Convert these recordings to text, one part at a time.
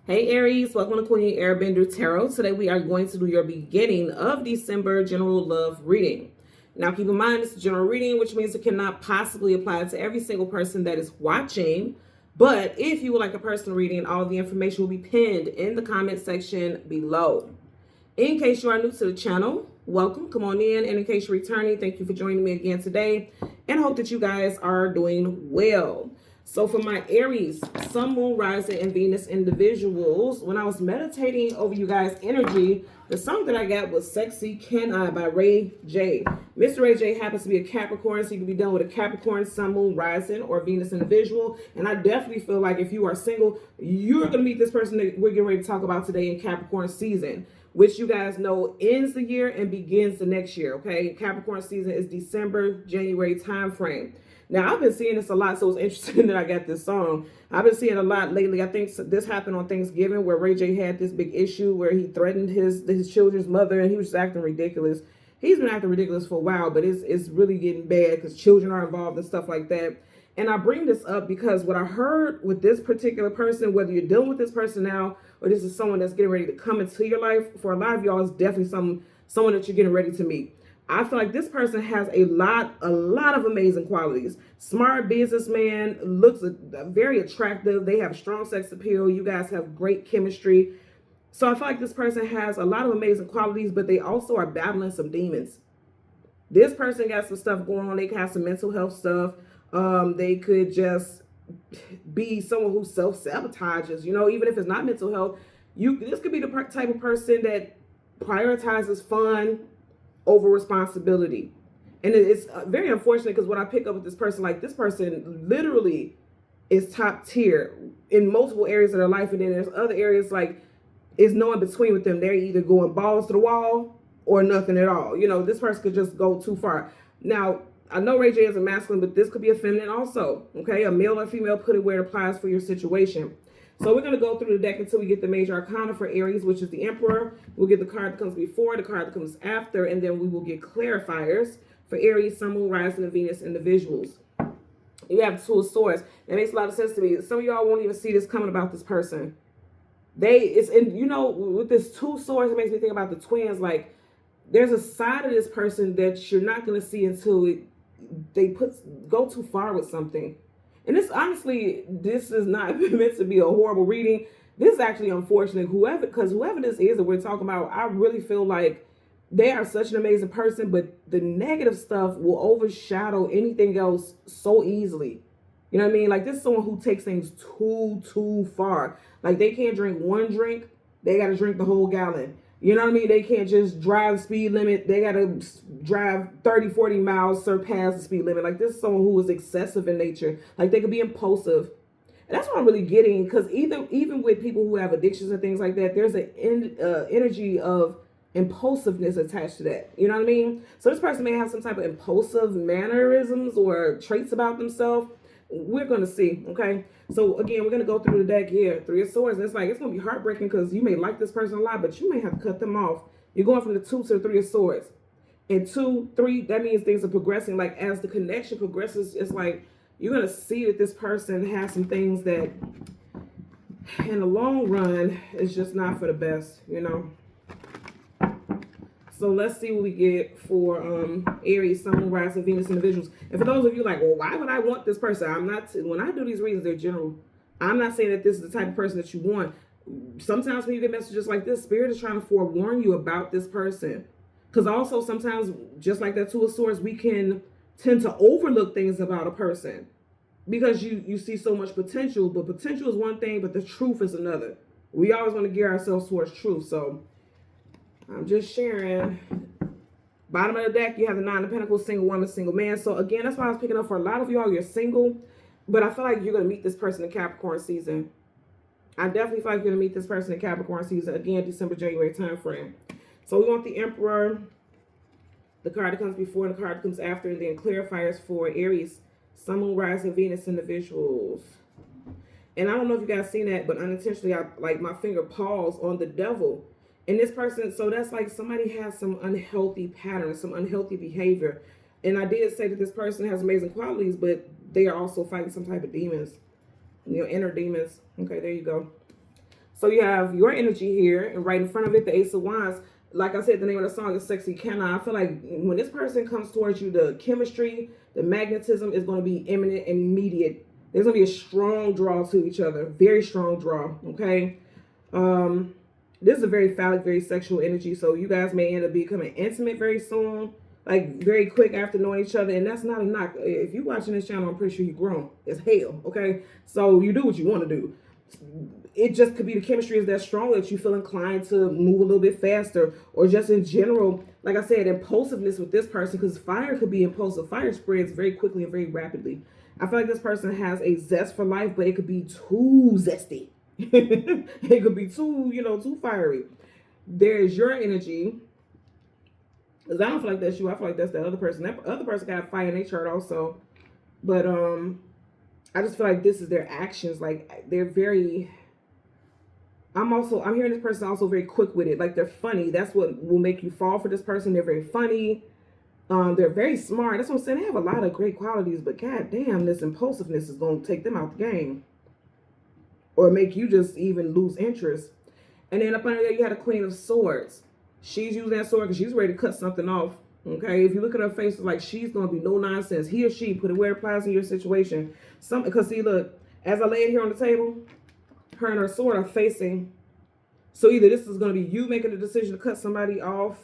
Hey Aries, welcome to Queen Airbender Tarot. Today we are going to do your beginning of December general love reading. Now keep in mind it's a general reading, which means it cannot possibly apply to every single person that is watching. But if you would like a personal reading, all the information will be pinned in the comment section below. In case you are new to the channel, welcome, come on in. And in case you're returning, thank you for joining me again today. And I hope that you guys are doing well. So for my Aries, Sun, Moon, Rising, and Venus individuals, when I was meditating over you guys' energy, the song that I got was Sexy Can I by Ray J. Mr. Ray J happens to be a Capricorn, so you can be done with a Capricorn, Sun, Moon, Rising, or Venus individual. And I definitely feel like if you are single, you're going to meet this person that we're getting ready to talk about today in Capricorn season, which you guys know ends the year and begins the next year, okay? Capricorn season is December, January time frame. Now, I've been seeing this a lot, so it's interesting that I got this song. I've been seeing a lot lately. I think this happened on Thanksgiving where Ray J had this big issue where he threatened his children's mother, and he was just acting ridiculous. He's been acting ridiculous for a while, but it's really getting bad because children are involved and stuff like that. And I bring this up because what I heard with this particular person, whether you're dealing with this person now or this is someone that's getting ready to come into your life, for a lot of y'all, it's definitely someone that you're getting ready to meet. I feel like this person has a lot of amazing qualities. Smart businessman, looks very attractive. They have strong sex appeal. You guys have great chemistry. So I feel like this person has a lot of amazing qualities, but they also are battling some demons. This person got some stuff going on. They can have some mental health stuff. They could just be someone who self-sabotages, even if it's not mental health. This could be the type of person that prioritizes fun over responsibility. And it's very unfortunate because what I pick up with this person, like this person literally is top tier in multiple areas of their life. And then there's other areas like it's no in between with them. They're either going balls to the wall or nothing at all. This person could just go too far. Now, I know Ray J is a masculine, but this could be a feminine also. Okay, a male or female, put it where it applies for your situation. So we're going to go through the deck until we get the major arcana for Aries, which is the Emperor. We'll get the card that comes before, the card that comes after, and then we will get clarifiers for Aries, Sun, Moon, Rising, and Venus individuals. You have Two of Swords. That makes a lot of sense to me. Some of y'all won't even see this coming about this person. With this Two of Swords, it makes me think about the twins. Like, there's a side of this person that you're not going to see until they go too far with something. And this is not meant to be a horrible reading. This is actually unfortunate. Whoever this is that we're talking about, I really feel like they are such an amazing person, but the negative stuff will overshadow anything else so easily. You know what I mean? Like, this is someone who takes things too far. Like, they can't drink one drink, they got to drink the whole gallon. You know what I mean? They can't just drive the speed limit. They got to drive 30, 40 miles, surpass the speed limit. Like, this is someone who is excessive in nature. Like, they could be impulsive. And that's what I'm really getting, because even with people who have addictions and things like that, there's an energy of impulsiveness attached to that. You know what I mean? So this person may have some type of impulsive mannerisms or traits about themselves. We're going to see, okay? So, again, we're going to go through the deck here. Three of Swords. And it's going to be heartbreaking because you may like this person a lot, but you may have to cut them off. You're going from the Two to the Three of Swords. And 2, 3, that means things are progressing. Like, as the connection progresses, it's like you're going to see that this person has some things that, in the long run, is just not for the best, So let's see what we get for Aries, Sun, Moon, Rising, Venus individuals. And for those of you like, well, why would I want this person? When I do these readings, they're general. I'm not saying that this is the type of person that you want. Sometimes when you get messages like this, Spirit is trying to forewarn you about this person. Because also sometimes, just like that Two of Swords, we can tend to overlook things about a person because you see so much potential. But potential is one thing, but the truth is another. We always want to gear ourselves towards truth. So I'm just sharing. Bottom of the deck, you have the Nine of Pentacles, single woman, single man. So again, that's why I was picking up for a lot of y'all, you're single. But I feel like you're going to meet this person in Capricorn season. I definitely feel like you're going to meet this person in Capricorn season. Again, December, January time frame. So we want the Emperor, the card that comes before and the card that comes after, and then clarifiers for Aries, Sun, Moon, Rising, Venus individuals. And I don't know if you guys seen that, but unintentionally, my finger paused on the Devil. And this person, so that's like somebody has some unhealthy patterns, some unhealthy behavior. And I did say that this person has amazing qualities, but they are also fighting some type of demons, inner demons. Okay, there you go. So you have your energy here, and right in front of it, the Ace of Wands. Like I said, the name of the song is Sexy Can I. I feel like when this person comes towards you, the chemistry, the magnetism is going to be imminent and immediate. There's going to be a strong draw to each other. Very strong draw, okay? This is a very phallic, very sexual energy. So you guys may end up becoming intimate very soon. Like very quick after knowing each other. And that's not a knock. If you're watching this channel, I'm pretty sure you're grown as hell, okay? So you do what you want to do. It just could be the chemistry is that strong that you feel inclined to move a little bit faster, or just in general, like I said, impulsiveness with this person, because fire could be impulsive. Fire spreads very quickly and very rapidly. I feel like this person has a zest for life, but it could be too zesty. It could be too, too fiery. There's your energy. Because I don't feel like that's you. I feel like that's the other person. That other person got fire in their chart also. But I just feel like this is their actions. Like they're very... I'm hearing this person also very quick with it. Like they're funny. That's what will make you fall for this person. They're very funny. They're very smart. That's what I'm saying. They have a lot of great qualities, but god damn, this impulsiveness is going to take them out the game. Or make you just even lose interest. And then up under there, you had a Queen of Swords. She's using that sword because she's ready to cut something off. Okay, if you look at her face, it's like she's going to be no nonsense. He or she, put it where it applies in your situation. Because see, look, as I lay it here on the table, her and her sword are facing. So either this is going to be you making the decision to cut somebody off,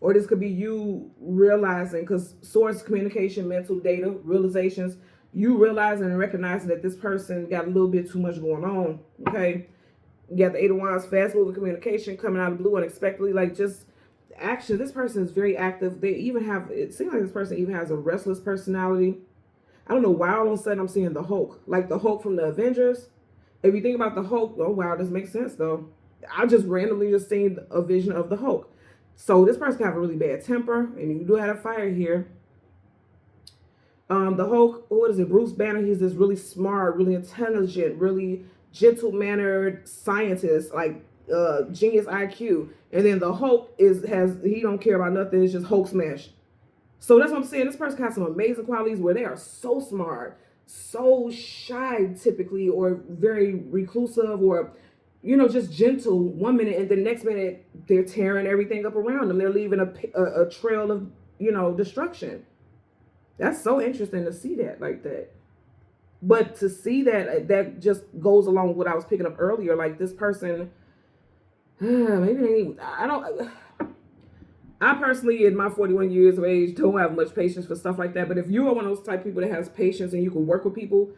or this could be you realizing, because swords, communication, mental data, realizations, you realizing and recognizing that this person got a little bit too much going on, okay? You got the Eight of Wands, fast moving communication, coming out of the blue unexpectedly, like just action. This person is very active. They even have, it seems like this person even has a restless personality. I don't know why all of a sudden I'm seeing the Hulk, like the Hulk from the Avengers. If you think about the Hulk, oh wow, this makes sense though. I just randomly just seen a vision of the Hulk. So this person can have a really bad temper, and you do have a fire here. The Hulk, what is it? Bruce Banner. He's this really smart, really intelligent, really gentle-mannered scientist, like genius IQ. And then the Hulk he don't care about nothing. It's just Hulk smash. So that's what I'm saying. This person has some amazing qualities where they are so smart, so shy typically, or very reclusive, or just gentle one minute, and the next minute they're tearing everything up around them. They're leaving a trail of destruction. That's so interesting to see that like that. But to see that just goes along with what I was picking up earlier. Like this person, maybe I personally, in my 41 years of age, don't have much patience for stuff like that. But if you are one of those type of people that has patience and you can work with people,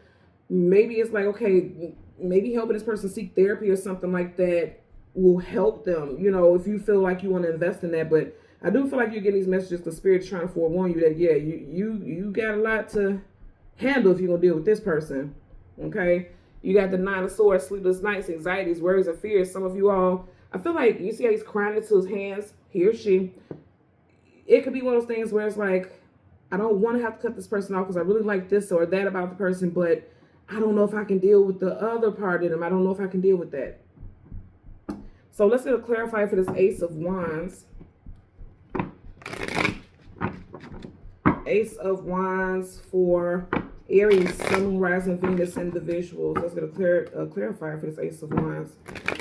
maybe it's like, okay, maybe helping this person seek therapy or something like that will help them, if you feel like you want to invest in that. But I do feel like you're getting these messages because Spirit's trying to forewarn you that, yeah, you got a lot to handle if you're going to deal with this person, okay? You got the Nine of Swords, sleepless nights, anxieties, worries, and fears. Some of you all, I feel like, you see how he's crying into his hands, he or she. It could be one of those things where it's like, I don't want to have to cut this person off because I really like this or that about the person, but I don't know if I can deal with the other part of them. I don't know if I can deal with that. So let's get a clarifier for this Ace of Wands. Ace of Wands for Aries, Sun, Moon, Rising, Venus individuals. Let's get a clarifier for this Ace of Wands.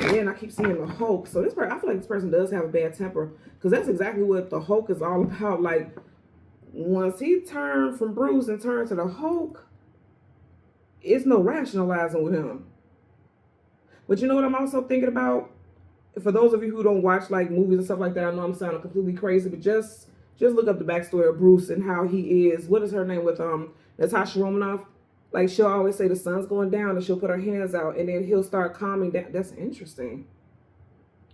And then I keep seeing the Hulk. So this person, I feel like this person does have a bad temper, because that's exactly what the Hulk is all about. Like once he turned from Bruce and turned to the Hulk, it's no rationalizing with him. But you know what I'm also thinking about? For those of you who don't watch like movies and stuff like that, I know I'm sounding completely crazy, but just look up the backstory of Bruce and how he is. What is her name with Natasha Romanoff? Like she'll always say the sun's going down and she'll put her hands out and then he'll start calming down. That's interesting.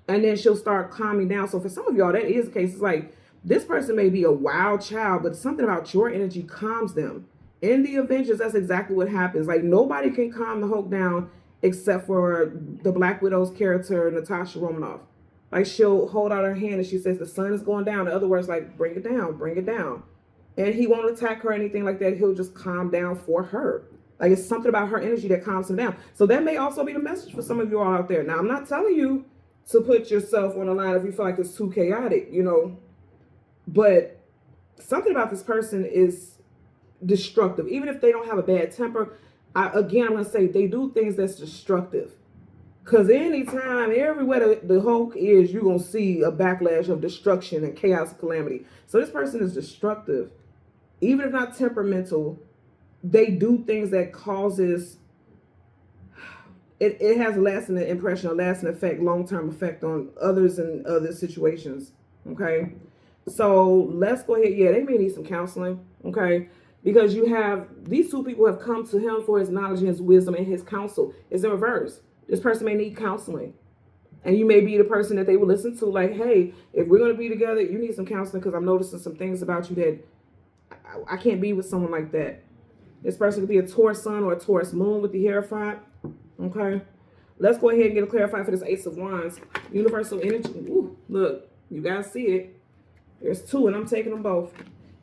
And then she'll start calming down. So for some of y'all, that is the case. It's like this person may be a wild child, but something about your energy calms them. In the Avengers, that's exactly what happens. Like nobody can calm the Hulk down except for the Black Widow's character, Natasha Romanoff. Like she'll hold out her hand and she says the sun is going down. In other words, like bring it down, bring it down. And he won't attack her or anything like that. He'll just calm down for her. Like it's something about her energy that calms him down. So that may also be the message for some of you all out there. Now, I'm not telling you to put yourself on the line if you feel like it's too chaotic, But something about this person is destructive. Even if they don't have a bad temper, I'm going to say they do things that's destructive. Because anytime, everywhere the Hulk is, you're going to see a backlash of destruction and chaos and calamity. So this person is destructive. Even if not temperamental, they do things that causes, it has a lasting impression, a lasting effect, long-term effect on others and other situations. Okay? So let's go ahead. Yeah, they may need some counseling. Okay? Because you have, these two people have come to him for his knowledge and his wisdom and his counsel. It's in reverse. This person may need counseling. And you may be the person that they will listen to, like, hey, if we're going to be together, you need some counseling because I'm noticing some things about you that I can't be with someone like that. This person could be a Taurus sun or a Taurus moon with the Hierophant. Okay. Let's go ahead and get it clarified for this Ace of Wands. Universal energy. Ooh, look, you guys see it. There's two, and I'm taking them both.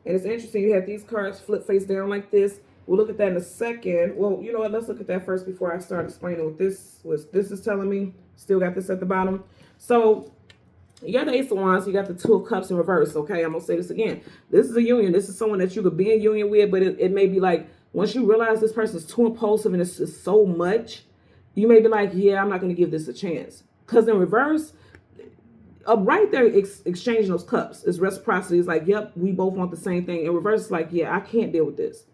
And it's interesting. You have these cards flip face down like this. We'll look at that in a second. Well, you know what? Let's look at that first before I start explaining what this is telling me. Still got this at the bottom. So you got the Ace of Wands. You got the Two of Cups in reverse. Okay, I'm going to say this again. This is a union. This is someone that you could be in union with, but it may be like, once you realize this person is too impulsive and it's just so much, you may be like, yeah, I'm not going to give this a chance. Because in reverse, right there, exchanging those cups is reciprocity. It's like, yep, we both want the same thing. In reverse, it's like, yeah, I can't deal with this.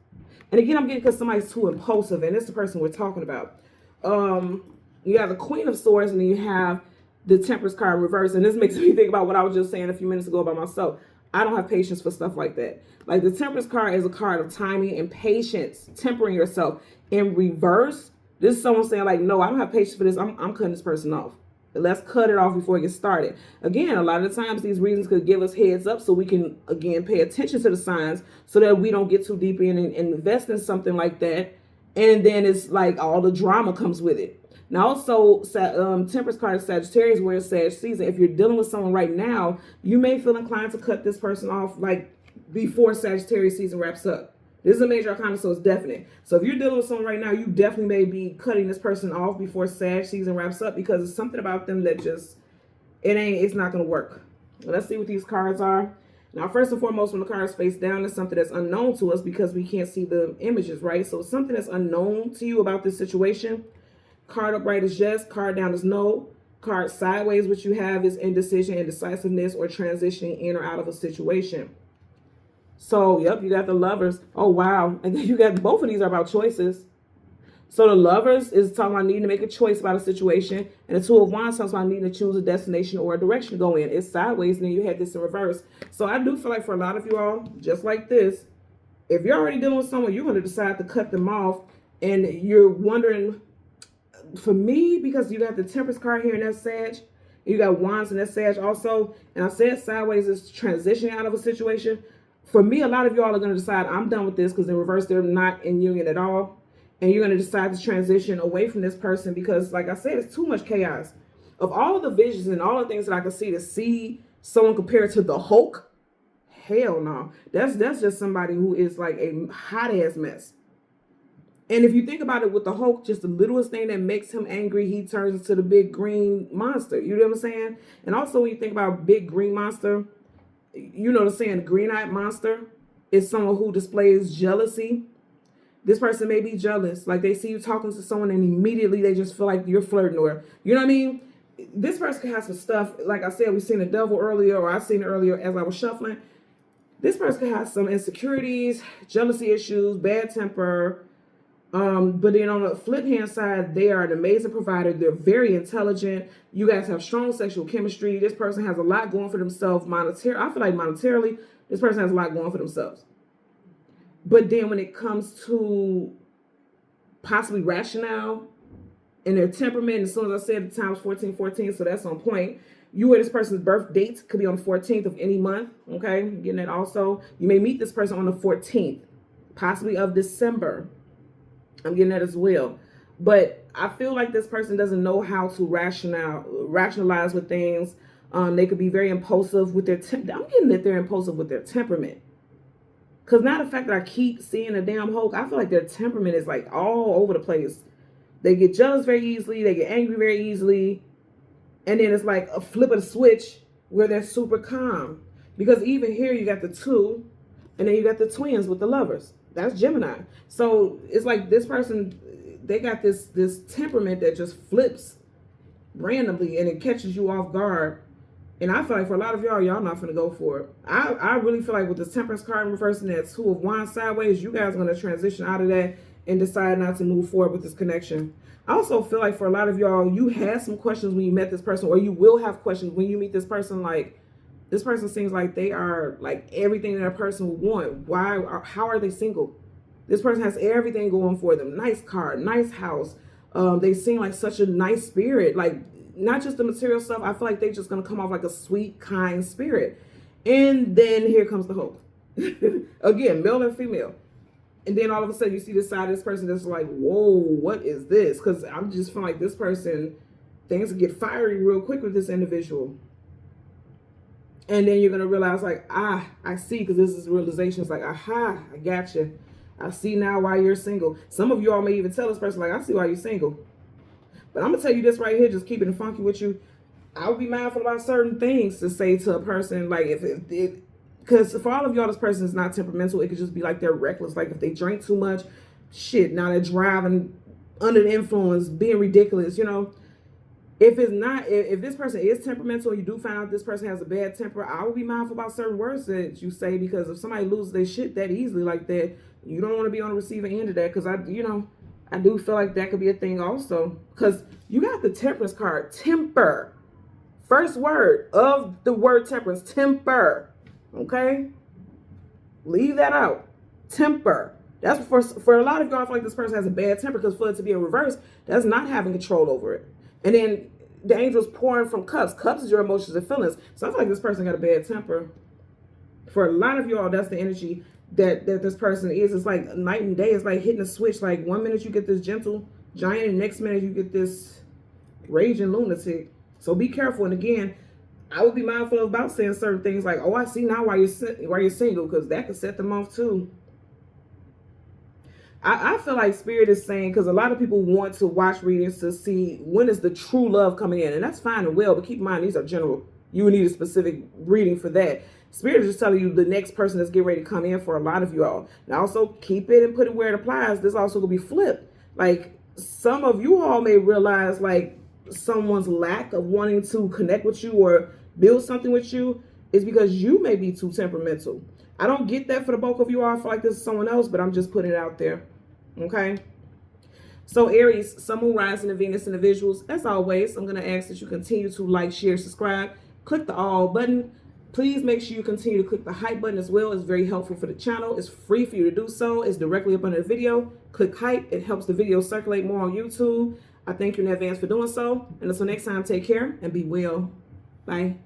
And again, I'm getting because somebody's too impulsive, and it's the person we're talking about. You have the Queen of Swords, and then you have the Temperance card in reverse. And this makes me think about what I was just saying a few minutes ago about myself. I don't have patience for stuff like that. Like the Temperance card is a card of timing and patience, tempering yourself. In reverse, this is someone saying like, no, I don't have patience for this. I'm cutting this person off. Let's cut it off before it gets started. Again, a lot of the times these reasons could give us heads up so we can, again, pay attention to the signs so that we don't get too deep in and invest in something like that. And then it's like all the drama comes with it. Now, also, Temperance card is Sagittarius, where it's Sag season. If you're dealing with someone right now, you may feel inclined to cut this person off like before Sagittarius season wraps up. This is a major arcana, so it's definite. So if you're dealing with someone right now, you definitely may be cutting this person off before Sag season wraps up because it's something about them that just, it's not going to work. Let's see what these cards are. Now, first and foremost, when the cards face down, it's something that's unknown to us because we can't see the images, right? So it's something that's unknown to you about this situation. Card upright is yes. Card down is no. Card sideways, what you have is indecision, indecisiveness, or transitioning in or out of a situation. So, yep, you got the Lovers. Oh, wow. And then you got both of these are about choices. So the Lovers is talking about needing to make a choice about a situation. And the Two of Wands talks about needing to choose a destination or a direction to go in. It's sideways, and then you had this in reverse. So I do feel like for a lot of you all, just like this, if you're already dealing with someone, you're going to decide to cut them off. And you're wondering, for me, because you got the Temperance card here and that's Sag. You got Wands and that's Sag also. And I said sideways is transitioning out of a situation. For me, a lot of y'all are going to decide, I'm done with this, because in reverse, they're not in union at all. And you're going to decide to transition away from this person because, like I said, it's too much chaos. Of all the visions and all the things that I can see, to see someone compared to the Hulk, hell no. That's just somebody who is like a hot-ass mess. And if you think about it with the Hulk, just the littlest thing that makes him angry, he turns into the big green monster. You know what I'm saying? And also, when you think about big green monster, you know the saying, green-eyed monster is someone who displays jealousy. This person may be jealous. Like they see you talking to someone and immediately they just feel like you're flirting, or, you know what I mean? This person can have some stuff. Like I said, we seen the devil earlier, or I seen it earlier as I was shuffling. This person can have some insecurities, jealousy issues, bad temper. But then on the flip hand side, they are an amazing provider. They're very intelligent. You guys have strong sexual chemistry. This person has a lot going for themselves monetarily. I feel like monetarily, this person has a lot going for themselves. But then when it comes to possibly rationale and their temperament, as soon as I said the time was 1414, so that's on point. You or this person's birth date could be on the 14th of any month. Okay, I'm getting that also. You may meet this person on the 14th, possibly of December. I'm getting that as well. But I feel like this person doesn't know how to rationalize with things. They could be very impulsive with their I'm getting that they're impulsive with their temperament. Because not the fact that I keep seeing a damn Hulk, I feel like their temperament is like all over the place. They get jealous very easily. They get angry very easily. And then it's like a flip of the switch where they're super calm. Because even here you got the two, and then you got the twins with the Lovers. That's Gemini. So it's like this person, they got this temperament that just flips randomly and it catches you off guard. And I feel like for a lot of y'all not gonna go for it. I really feel like with this Temperance card in reverse and that Two of Wands sideways, you guys are gonna transition out of that and decide not to move forward with this connection. I also feel like for a lot of y'all, you had some questions when you met this person, or you will have questions when you meet this person. Like, this person seems like they are like everything that a person would want. How are they single? This person has everything going for them. Nice car, nice house. They seem like such a nice spirit. Like, not just the material stuff. I feel like they're just going to come off like a sweet, kind spirit. And then here comes the hope. Again, male and female. And then all of a sudden you see this side of this person that's like, whoa, what is this? Because I'm just feeling like this person, things get fiery real quick with this individual. And then you're going to realize like, I see, because this is realization. It's like, aha, I got you. I see now why you're single. Some of you all may even tell this person, like, I see why you're single. But I'm going to tell you this right here, just keeping it funky with you. I would be mindful about certain things to say to a person. Like, because for all of y'all, this person is not temperamental. It could just be like they're reckless. Like, if they drink too much, shit, now they're driving under the influence, being ridiculous, you know. If it's not, if this person is temperamental, you do find out this person has a bad temper, I would be mindful about certain words that you say, because if somebody loses their shit that easily like that, you don't want to be on the receiving end of that. Because I do feel like that could be a thing also. Because you got the Temperance card, temper. First word of the word temperance, temper. Okay? Leave that out. Temper. That's for a lot of y'all, I feel like this person has a bad temper, because for it to be in reverse, that's not having control over it. And then the angel's pouring from cups. Cups is your emotions and feelings. So I feel like this person got a bad temper. For a lot of y'all, that's the energy that this person is. It's like night and day. It's like hitting a switch. Like, one minute you get this gentle giant, and the next minute you get this raging lunatic. So be careful. And again, I would be mindful about saying certain things like, oh, I see now why you're single, because that could set them off too. I feel like Spirit is saying, because a lot of people want to watch readings to see when is the true love coming in. And that's fine and well, but keep in mind, these are general. You would need a specific reading for that. Spirit is just telling you the next person that's getting ready to come in for a lot of you all. And also keep it and put it where it applies. This also will be flipped. Like, some of you all may realize like someone's lack of wanting to connect with you or build something with you is because you may be too temperamental. I don't get that for the bulk of you all. I feel like this is someone else, but I'm just putting it out there. Okay. So Aries, Sun, Moon, Rising, and Venus individuals, as always, I'm going to ask that you continue to like, share, subscribe, click the all button. Please make sure you continue to click the hype button as well. It's very helpful for the channel. It's free for you to do so. It's directly up under the video. Click hype. It helps the video circulate more on YouTube. I thank you in advance for doing so. And until next time, take care and be well. Bye.